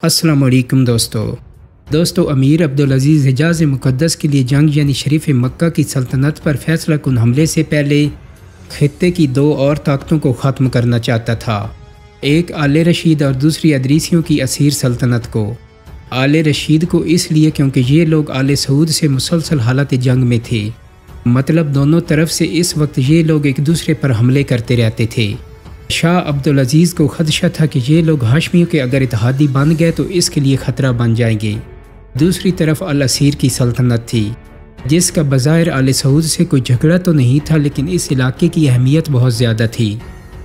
السلام علیکم دوستو امیر عبدالعزیز حجاز مقدس کے لیے جنگ یعنی شریف مکہ کی سلطنت پر فیصلہ کن حملے سے پہلے خطے کی دو اور طاقتوں کو ختم کرنا چاہتا تھا، ایک آل رشید اور دوسری ادریسیوں کی اسیر سلطنت کو۔ آل رشید کو اس لیے کیونکہ یہ لوگ آل سعود سے مسلسل حالت جنگ میں تھے، مطلب دونوں طرف سے اس وقت یہ لوگ ایک دوسرے پر حملے کرتے رہتے تھے۔ شاہ عبدالعزیز کو خدشہ تھا کہ یہ لوگ ہاشمیوں کے اگر اتحادی بن گئے تو اس کے لیے خطرہ بن جائیں گے۔ دوسری طرف الاسیر کی سلطنت تھی، جس کا بظاہر آل سعود سے کوئی جھگڑا تو نہیں تھا، لیکن اس علاقے کی اہمیت بہت زیادہ تھی۔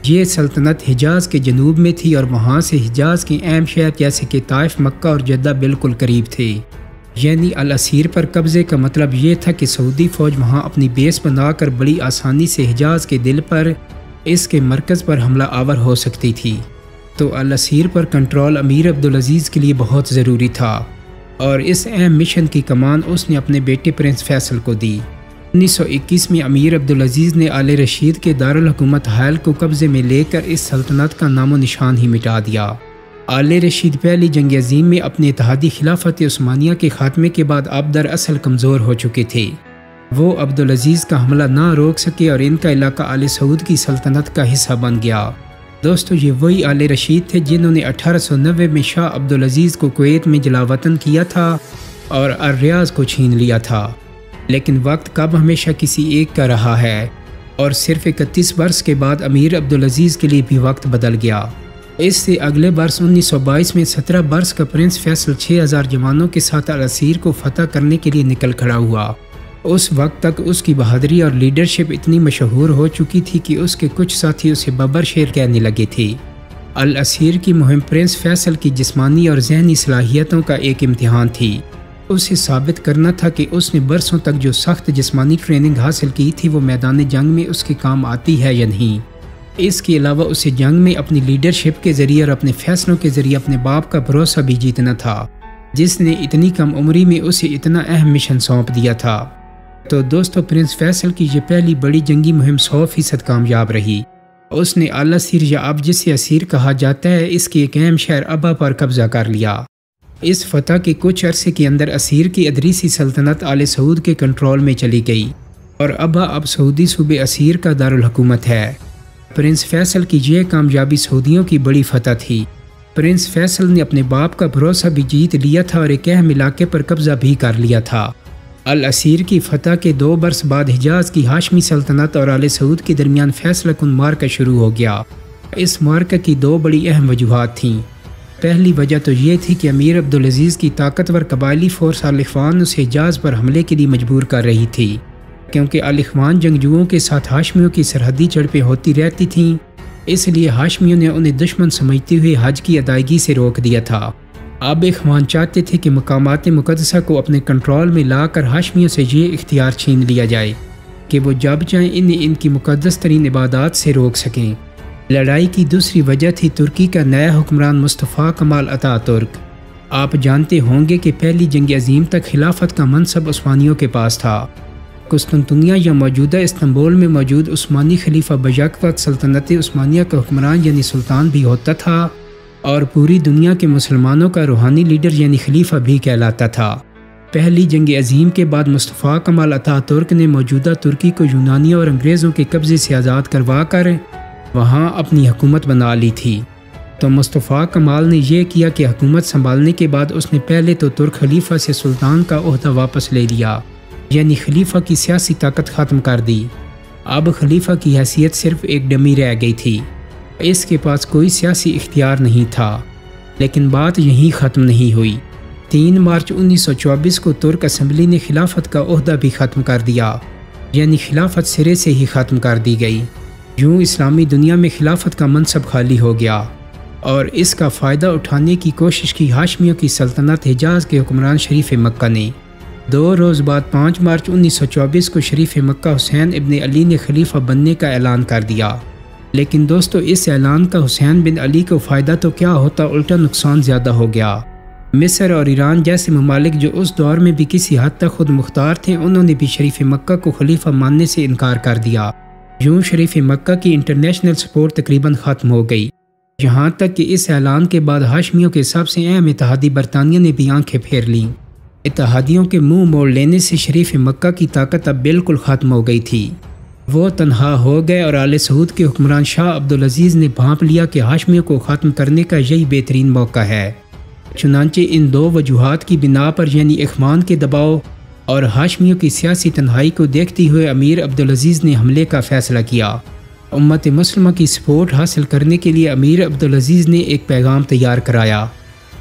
یہ سلطنت حجاز کے جنوب میں تھی اور وہاں سے حجاز کے اہم شہر جیسے کہ طائف، مکہ اور جدہ بالکل قریب تھے۔ یعنی الاسیر پر قبضے کا مطلب یہ تھا کہ سعودی فوج وہاں اپنی بیس بنا کر بڑی آسانی سے حجاز کے دل پر، اس کے مرکز پر حملہ آور ہو سکتی تھی۔ تو الاسیر پر کنٹرول امیر عبدالعزیز کے لیے بہت ضروری تھا، اور اس اہم مشن کی کمان اس نے اپنے بیٹے پرنس فیصل کو دی۔ 1921 میں امیر عبدالعزیز نے آل رشید کے دارالحکومت حائل کو قبضے میں لے کر اس سلطنت کا نام و نشان ہی مٹا دیا۔ آل رشید پہلی جنگ عظیم میں اپنے اتحادی خلافت عثمانیہ کے خاتمے کے بعد اب دراصل کمزور ہو چکے تھے۔ وہ عبدالعزیز کا حملہ نہ روک سکے اور ان کا علاقہ آل سعود کی سلطنت کا حصہ بن گیا۔ دوستو یہ وہی آل رشید تھے جنہوں نے 1890 میں شاہ عبدالعزیز کو کویت میں جلاوطن کیا تھا اور الریاض کو چھین لیا تھا۔ لیکن وقت کب ہمیشہ کسی ایک کا رہا ہے، اور صرف 31 برس کے بعد امیر عبدالعزیز کے لیے بھی وقت بدل گیا۔ اس سے اگلے برس 1922 میں 17 برس کا پرنس فیصل 6000 جوانوں کے ساتھ الاسیر کو فتح کرنے کے لیے نکل کھڑا ہوا۔ اس وقت تک اس کی بہادری اور لیڈرشپ اتنی مشہور ہو چکی تھی کہ اس کے کچھ ساتھی اسے ببر شیر کہنے لگے تھے۔ الاسیر کی مہم پرنس فیصل کی جسمانی اور ذہنی صلاحیتوں کا ایک امتحان تھی۔ اسے ثابت کرنا تھا کہ اس نے برسوں تک جو سخت جسمانی ٹریننگ حاصل کی تھی وہ میدان جنگ میں اس کے کام آتی ہے یا نہیں۔ اس کے علاوہ اسے جنگ میں اپنی لیڈرشپ کے ذریعے اور اپنے فیصلوں کے ذریعے اپنے باپ کا بھروسہ بھی جیتنا تھا، جس نے اتنی کم عمری میں اسے اتنا اہم مشن سونپ دیا تھا۔ تو دوستو پرنس فیصل کی یہ پہلی بڑی جنگی مہم 100% کامیاب رہی۔ اس نے الاسیر یا اب جسے اسیر کہا جاتا ہے اس کے ایک اہم شہر ابا پر قبضہ کر لیا۔ اس فتح کے کچھ عرصے کے اندر اسیر کی ادریسی سلطنت آل سعود کے کنٹرول میں چلی گئی، اور ابا اب سعودی صوبے اسیر کا دارالحکومت ہے۔ پرنس فیصل کی یہ کامیابی سعودیوں کی بڑی فتح تھی۔ پرنس فیصل نے اپنے باپ کا بھروسہ بھی جیت لیا تھا اور ایک اہم علاقے پر قبضہ بھی کر لیا تھا۔ الاسیر کی فتح کے 2 برس بعد حجاز کی ہاشمی سلطنت اور آل سعود کے درمیان فیصلہ کن معرکہ شروع ہو گیا۔ اس معرکہ کی 2 بڑی اہم وجوہات تھیں۔ پہلی وجہ تو یہ تھی کہ امیر عبدالعزیز کی طاقتور قبائلی فورس آل اخوان اسے حجاز پر حملے کے لیے مجبور کر رہی تھی، کیونکہ آل اخوان جنگجوؤں کے ساتھ ہاشمیوں کی سرحدی جھڑپیں ہوتی رہتی تھیں، اس لیے ہاشمیوں نے انہیں دشمن سمجھتے ہوئے حج کی ادائیگی سے روک دیا تھا۔ اب اخوان چاہتے تھے کہ مقامات مقدسہ کو اپنے کنٹرول میں لا کر ہاشمیوں سے یہ اختیار چھین لیا جائے کہ وہ جب چاہیں انہیں ان کی مقدس ترین عبادات سے روک سکیں۔ لڑائی کی دوسری وجہ تھی ترکی کا نیا حکمران مصطفیٰ کمال اتا ترک۔ آپ جانتے ہوں گے کہ پہلی جنگ عظیم تک خلافت کا منصب عثمانیوں کے پاس تھا۔ قسطنطنیہ یا موجودہ استنبول میں موجود عثمانی خلیفہ بیک وقت سلطنت عثمانیہ کا حکمران یعنی سلطان بھی ہوتا تھا، اور پوری دنیا کے مسلمانوں کا روحانی لیڈر یعنی خلیفہ بھی کہلاتا تھا۔ پہلی جنگ عظیم کے بعد مصطفیٰ کمال اتا ترک نے موجودہ ترکی کو یونانیوں اور انگریزوں کے قبضے سے آزاد کروا کر وہاں اپنی حکومت بنا لی تھی۔ تو مصطفیٰ کمال نے یہ کیا کہ حکومت سنبھالنے کے بعد اس نے پہلے تو ترک خلیفہ سے سلطان کا عہدہ واپس لے لیا، یعنی خلیفہ کی سیاسی طاقت ختم کر دی۔ اب خلیفہ کی حیثیت صرف ایک ڈمی رہ گئی تھی، اس کے پاس کوئی سیاسی اختیار نہیں تھا۔ لیکن بات یہیں ختم نہیں ہوئی۔ 3 مارچ 1924 کو ترک اسمبلی نے خلافت کا عہدہ بھی ختم کر دیا، یعنی خلافت سرے سے ہی ختم کر دی گئی۔ یوں اسلامی دنیا میں خلافت کا منصب خالی ہو گیا، اور اس کا فائدہ اٹھانے کی کوشش کی ہاشمیوں کی سلطنت حجاز کے حکمران شریف مکہ نے۔ 2 روز بعد 5 مارچ 1924 کو شریف مکہ حسین ابن علی نے خلیفہ بننے کا اعلان کر دیا۔ لیکن دوستو اس اعلان کا حسین بن علی کو فائدہ تو کیا ہوتا، الٹا نقصان زیادہ ہو گیا۔ مصر اور ایران جیسے ممالک جو اس دور میں بھی کسی حد تک خود مختار تھے، انہوں نے بھی شریف مکہ کو خلیفہ ماننے سے انکار کر دیا۔ یوں شریف مکہ کی انٹرنیشنل سپورٹ تقریباً ختم ہو گئی۔ یہاں تک کہ اس اعلان کے بعد ہاشمیوں کے سب سے اہم اتحادی برطانیہ نے بھی آنکھیں پھیر لیں۔ اتحادیوں کے منہ موڑ لینے سے شریف مکہ کی طاقت اب بالکل ختم ہو گئی تھی۔ وہ تنہا ہو گئے اور آل سعود کے حکمران شاہ عبدالعزیز نے بھانپ لیا کہ ہاشمیوں کو ختم کرنے کا یہی بہترین موقع ہے۔ چنانچہ ان دو وجوہات کی بنا پر یعنی اخوان کے دباؤ اور ہاشمیوں کی سیاسی تنہائی کو دیکھتے ہوئے امیر عبدالعزیز نے حملے کا فیصلہ کیا۔ امت مسلمہ کی سپورٹ حاصل کرنے کے لیے امیر عبدالعزیز نے ایک پیغام تیار کرایا۔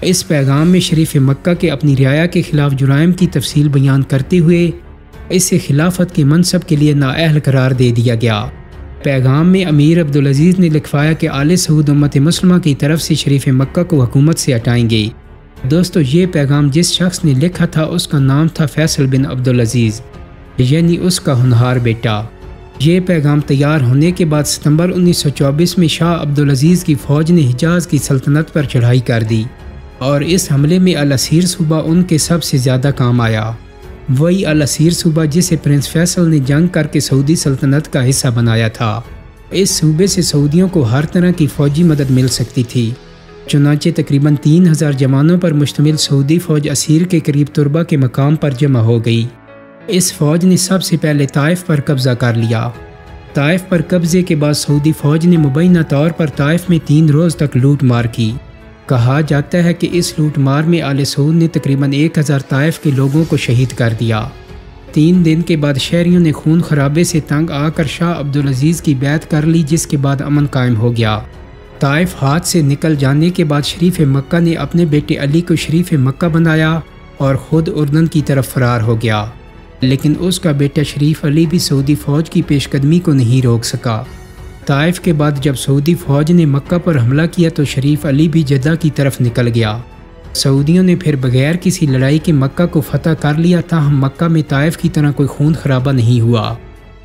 اس پیغام میں شریف مکہ کے اپنی رعایا کے خلاف جرائم کی تفصیل بیان کرتے ہوئے اسے خلافت کے منصب کے لیے نااہل قرار دے دیا گیا۔ پیغام میں امیر عبدالعزیز نے لکھوایا کہ آل سعود امت مسلمہ کی طرف سے شریف مکہ کو حکومت سے ہٹائیں گے۔ دوستو، یہ پیغام جس شخص نے لکھا تھا اس کا نام تھا فیصل بن عبدالعزیز، یعنی اس کا ہونہار بیٹا۔ یہ پیغام تیار ہونے کے بعد ستمبر 1924 میں شاہ عبدالعزیز کی فوج نے حجاز کی سلطنت پر چڑھائی کر دی اور اس حملے میں العسیر صوبہ ان کے سب سے زیادہ کام آیا۔ وہی العسیر صوبہ جسے پرنس فیصل نے جنگ کر کے سعودی سلطنت کا حصہ بنایا تھا۔ اس صوبے سے سعودیوں کو ہر طرح کی فوجی مدد مل سکتی تھی۔ چنانچہ تقریباً 3000 جوانوں پر مشتمل سعودی فوج اسیر کے قریب تربہ کے مقام پر جمع ہو گئی۔ اس فوج نے سب سے پہلے طائف پر قبضہ کر لیا۔ طائف پر قبضے کے بعد سعودی فوج نے مبینہ طور پر طائف میں 3 روز تک لوٹ مار کی۔ کہا جاتا ہے کہ اس لوٹ مار میں آل سعود نے تقریباً 1000 طائف کے لوگوں کو شہید کر دیا۔ 3 دن کے بعد شہریوں نے خون خرابے سے تنگ آ کر شاہ عبدالعزیز کی بیعت کر لی، جس کے بعد امن قائم ہو گیا۔ طائف ہاتھ سے نکل جانے کے بعد شریف مکہ نے اپنے بیٹے علی کو شریف مکہ بنایا اور خود اردن کی طرف فرار ہو گیا، لیکن اس کا بیٹا شریف علی بھی سعودی فوج کی پیش قدمی کو نہیں روک سکا۔ طائف کے بعد جب سعودی فوج نے مکہ پر حملہ کیا تو شریف علی بھی جدہ کی طرف نکل گیا۔ سعودیوں نے پھر بغیر کسی لڑائی کے مکہ کو فتح کر لیا، تاہم مکہ میں طائف کی طرح کوئی خون خرابہ نہیں ہوا۔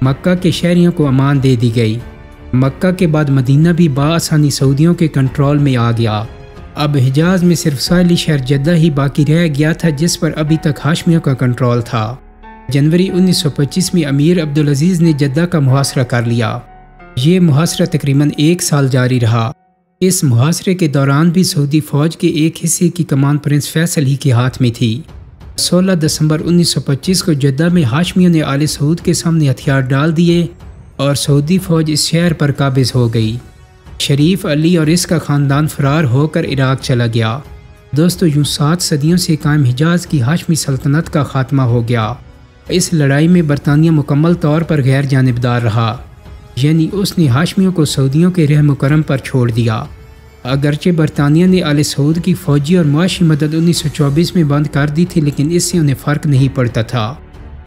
مکہ کے شہریوں کو امان دے دی گئی۔ مکہ کے بعد مدینہ بھی بآسانی سعودیوں کے کنٹرول میں آ گیا۔ اب حجاز میں صرف ساحلی شہر جدہ ہی باقی رہ گیا تھا، جس پر ابھی تک ہاشمیوں کا کنٹرول تھا۔ جنوری 1925 میں امیر عبدالعزیز نے جدہ کا محاصرہ کر لیا۔ یہ محاصرہ تقریباً 1 سال جاری رہا۔ اس محاصرے کے دوران بھی سعودی فوج کے ایک حصے کی کمان پرنس فیصل ہی کے ہاتھ میں تھی۔ 16 دسمبر 1925 کو جدہ میں ہاشمیوں نے آل سعود کے سامنے ہتھیار ڈال دیے اور سعودی فوج اس شہر پر قابض ہو گئی۔ شریف علی اور اس کا خاندان فرار ہو کر عراق چلا گیا۔ دوستو، یوں 7 صدیوں سے قائم حجاز کی ہاشمی سلطنت کا خاتمہ ہو گیا۔ اس لڑائی میں برطانیہ مکمل طور پر غیر جانبدار رہا، یعنی اس نے ہاشمیوں کو سعودیوں کے رحم و کرم پر چھوڑ دیا۔ اگرچہ برطانیہ نے آل سعود کی فوجی اور معاشی مدد 1924 میں بند کر دی تھی، لیکن اس سے انہیں فرق نہیں پڑتا تھا۔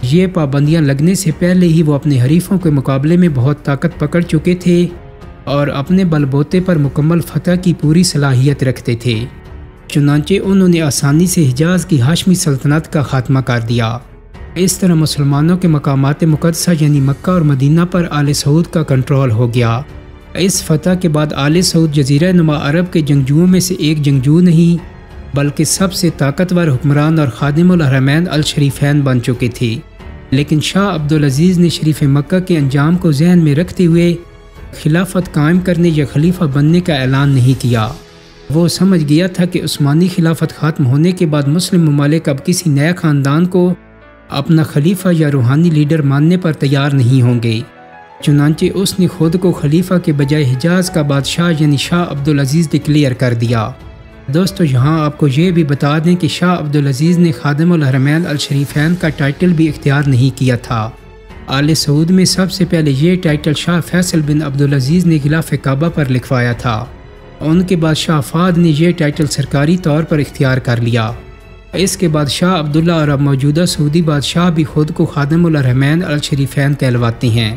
یہ پابندیاں لگنے سے پہلے ہی وہ اپنے حریفوں کے مقابلے میں بہت طاقت پکڑ چکے تھے اور اپنے بل بوتے پر مکمل فتح کی پوری صلاحیت رکھتے تھے۔ چنانچہ انہوں نے آسانی سے حجاز کی ہاشمی سلطنت کا خاتمہ کر دیا۔ اس طرح مسلمانوں کے مقامات مقدسہ یعنی مکہ اور مدینہ پر آل سعود کا کنٹرول ہو گیا۔ اس فتح کے بعد آل سعود جزیرہ نما عرب کے جنگجوؤں میں سے ایک جنگجو نہیں بلکہ سب سے طاقتور حکمران اور خادم الحرمین الشریفین بن چکے تھے۔ لیکن شاہ عبدالعزیز نے شریف مکہ کے انجام کو ذہن میں رکھتے ہوئے خلافت قائم کرنے یا خلیفہ بننے کا اعلان نہیں کیا۔ وہ سمجھ گیا تھا کہ عثمانی خلافت ختم ہونے کے بعد مسلم ممالک اب کسی نئے خاندان کو اپنا خلیفہ یا روحانی لیڈر ماننے پر تیار نہیں ہوں گے۔ چنانچہ اس نے خود کو خلیفہ کے بجائے حجاز کا بادشاہ یعنی شاہ عبدالعزیز ڈکلیئر کر دیا۔ دوستو، یہاں آپ کو یہ بھی بتا دیں کہ شاہ عبدالعزیز نے خادم الحرمین الشریفین کا ٹائٹل بھی اختیار نہیں کیا تھا۔ آل سعود میں سب سے پہلے یہ ٹائٹل شاہ فیصل بن عبدالعزیز نے غلاف کعبہ پر لکھوایا تھا۔ ان کے بعد شاہ فہد نے یہ ٹائٹل سرکاری طور پر اختیار کر لیا۔ اس کے بعد شاہ عبداللہ اور اب موجودہ سعودی بادشاہ بھی خود کو خادم الحرمین الشریفین کہلواتے ہیں۔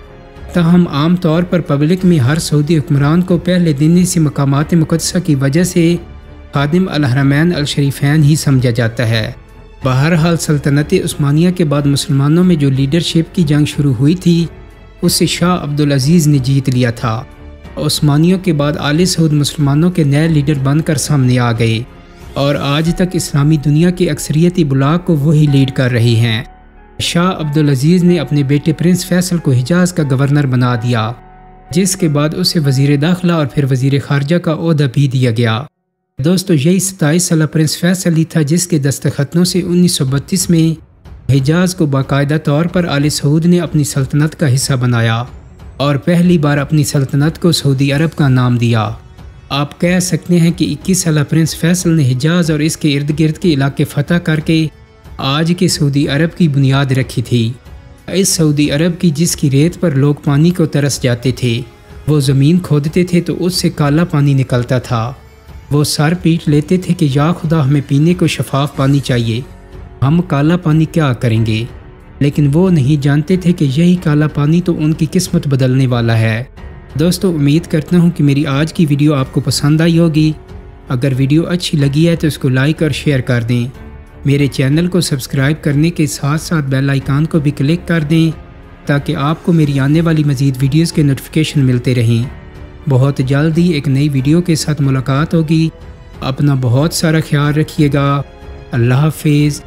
تاہم عام طور پر پبلک میں ہر سعودی حکمران کو پہلے دن سے مقامات مقدسہ کی وجہ سے خادم الحرمین الشریفین ہی سمجھا جاتا ہے۔ بہرحال سلطنت عثمانیہ کے بعد مسلمانوں میں جو لیڈرشپ کی جنگ شروع ہوئی تھی اسے شاہ عبدالعزیز نے جیت لیا تھا۔ عثمانیوں کے بعد آل سعود مسلمانوں کے نئے لیڈر بن کر سامنے آ گئے اور آج تک اسلامی دنیا کے اکثریتی بلاک کو وہی لیڈ کر رہی ہیں۔ شاہ عبدالعزیز نے اپنے بیٹے پرنس فیصل کو حجاز کا گورنر بنا دیا۔ جس کے بعد اسے وزیر داخلہ اور پھر وزیر خارجہ کا عہدہ بھی دیا گیا۔ دوستو یہی 27 سالہ پرنس فیصل ہی تھا جس کے دستخطوں سے 1932 میں حجاز کو باقاعدہ طور پر آل سعود نے اپنی سلطنت کا حصہ بنایا اور پہلی بار اپنی سلطنت کو سعودی عرب کا نام دیا۔ آپ کہہ سکتے ہیں کہ 21 سالہ پرنس فیصل نے حجاز اور اس کے ارد گرد کے علاقے فتح کر کے آج کے سعودی عرب کی بنیاد رکھی تھی۔ اس سعودی عرب کی جس کی ریت پر لوگ پانی کو ترس جاتے تھے، وہ زمین کھودتے تھے تو اس سے کالا پانی نکلتا تھا۔ وہ سر پیٹ لیتے تھے کہ یا خدا ہمیں پینے کو شفاف پانی چاہیے، ہم کالا پانی کیا کریں گے؟ لیکن وہ نہیں جانتے تھے کہ یہی کالا پانی تو ان کی قسمت بدلنے والا ہے۔ دوستو امید کرتا ہوں کہ میری آج کی ویڈیو آپ کو پسند آئی ہوگی۔ اگر ویڈیو اچھی لگی ہے تو اس کو لائک اور شیئر کر دیں۔ میرے چینل کو سبسکرائب کرنے کے ساتھ ساتھ بیل آئیکن کو بھی کلک کر دیں تاکہ آپ کو میری آنے والی مزید ویڈیوز کے نوٹیفیکیشن ملتے رہیں۔ بہت جلد ہی ایک نئی ویڈیو کے ساتھ ملاقات ہوگی۔ اپنا بہت سارا خیال رکھیے گا۔ اللہ حافظ۔